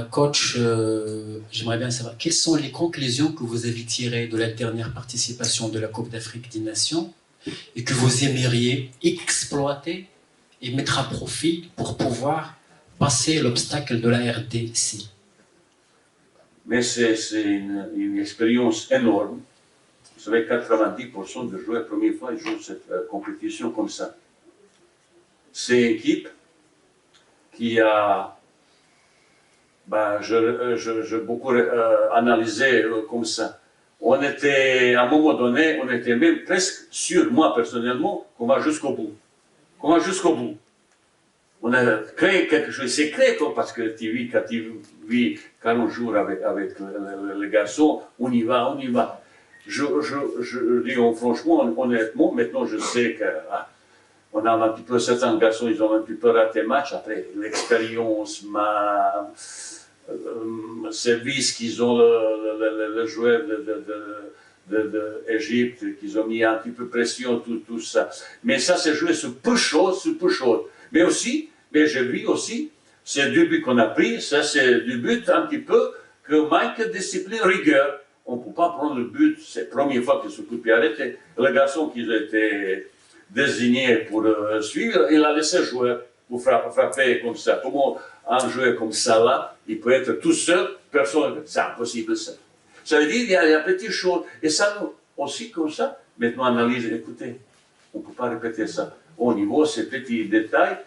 Coach, j'aimerais bien savoir quelles sont les conclusions que vous avez tirées de la dernière participation de la Coupe d'Afrique des Nations et que vous aimeriez exploiter et mettre à profit pour pouvoir passer l'obstacle de la RDC. Mais c'est une expérience énorme. Vous savez, 90% de joueurs, première fois, ils jouent cette compétition comme ça. C'est une équipe qui a, je beaucoup analysé comme ça. On était, à un moment donné, on était même presque sûr, moi personnellement, qu'on va jusqu'au bout. Qu'on va jusqu'au bout. On a créé quelque chose, c'est créé parce que quand tu vis 40 jours avec les garçons, on y va, on y va. Je dis franchement, honnêtement, maintenant je sais qu'on a un petit peu, certains garçons, ils ont un petit peu raté le match, après l'expérience, le service qu'ils ont, le joueur d'Égypte, qu'ils ont mis un petit peu pression, tout ça. Mais ça s'est joué sur peu chose, Mais aussi, mais j'ai vu aussi, c'est du but qu'on a pris, ça c'est du but un petit peu que manque de discipline, rigueur. On ne peut pas prendre le but, c'est la première fois que ce coup est arrêté. Le garçon qui a été désigné pour suivre, il a laissé jouer pour frapper comme ça. Comment un joueur comme ça là, il peut être tout seul, personne, c'est impossible ça. Ça veut dire qu'il y a des petites choses, et ça aussi comme ça, maintenant analyse, écoutez, on ne peut pas répéter ça. Au niveau, ces petits détails,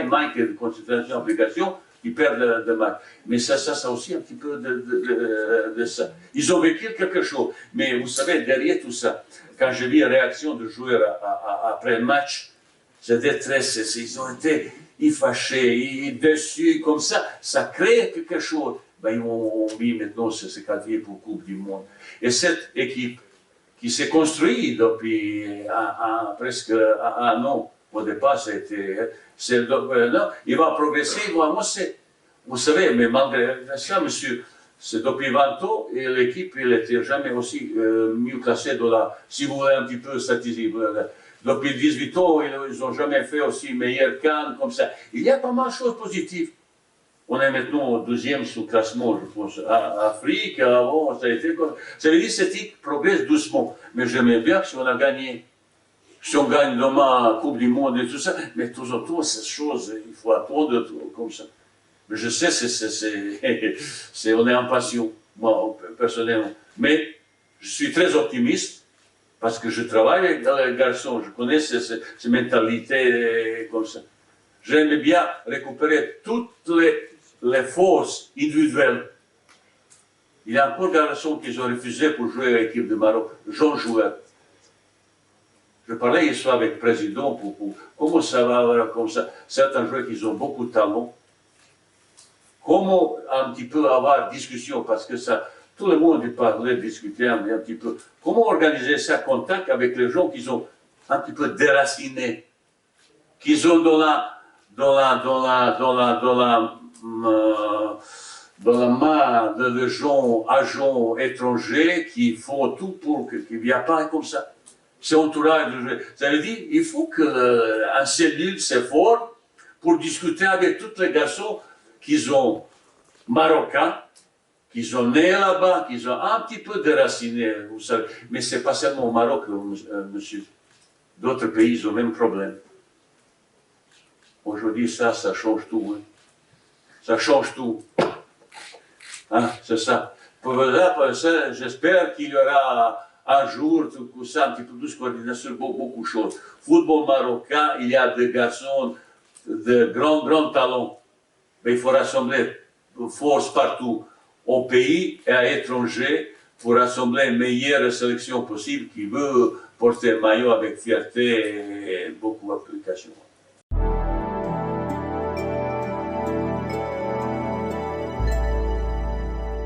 manque de concentration, application, ils perdent le match. Mais ça aussi un petit peu de ça. Ils ont vécu quelque chose. Mais vous savez, derrière tout ça, quand j'ai vu la réaction des joueurs après le match, c'est détresse, ils ont été fâchés, déçus, comme ça crée quelque chose. Ben, ils ont mis maintenant ce qualifié pour la Coupe du Monde. Et cette équipe, qui s'est construit depuis presque un an. Au départ, il va progresser, il va avancer. Vous savez, mais malgré ça, monsieur, c'est depuis 20 ans, et l'équipe, elle n'était jamais aussi mieux classée si vous voulez un petit peu statistique. Depuis 18 ans, ils n'ont jamais fait aussi meilleur qu'un, comme ça. Il y a pas mal de choses positives. On est maintenant au 12e sous classement, je pense, Afrique, avant, ça a été comme ça. Veut dire que cette équipe progresse doucement. Mais j'aimerais bien que si on a gagné, si on gagne demain la Coupe du Monde et tout ça, mais de temps en temps, ces choses, il faut attendre comme ça. Mais je sais, on est impatient, moi, personnellement. Mais je suis très optimiste, parce que je travaille avec les garçons, je connais ces mentalités comme ça. J'aime bien récupérer toutes les forces individuelles. Il y a encore des garçons qui ont refusé pour jouer à l'équipe de Maroc, jeunes joueurs. Je parlais hier soir avec le président pour comment ça va avoir comme ça. Certains joueurs qui ont beaucoup de talent. Comment un petit peu avoir discussion, parce que ça, tout le monde parlait, discuter un petit peu. Comment organiser ça, contact avec les gens qui sont un petit peu déracinés, qui sont dans la main de gens, agents étrangers qui font tout pour qu'ils ne viennent pas comme ça. C'est entourage. Ça veut dire qu'il faut qu'un cellule s'efforce pour discuter avec tous les garçons qui sont marocains, qui sont nés là-bas, qui sont un petit peu déracinés, vous savez. Mais ce n'est pas seulement au Maroc, monsieur. D'autres pays ont le même problème. Aujourd'hui, ça change tout. Hein. Ça change tout. Hein, c'est ça. Pour ça, j'espère qu'il y aura un jour, tout ça, un petit peu plus de coordination, beaucoup de choses. Football marocain, il y a des garçons de grands talents. Mais il faut rassembler force partout, au pays et à l'étranger, pour rassembler une meilleure sélection possible qui veut porter le maillot avec fierté et beaucoup d'application.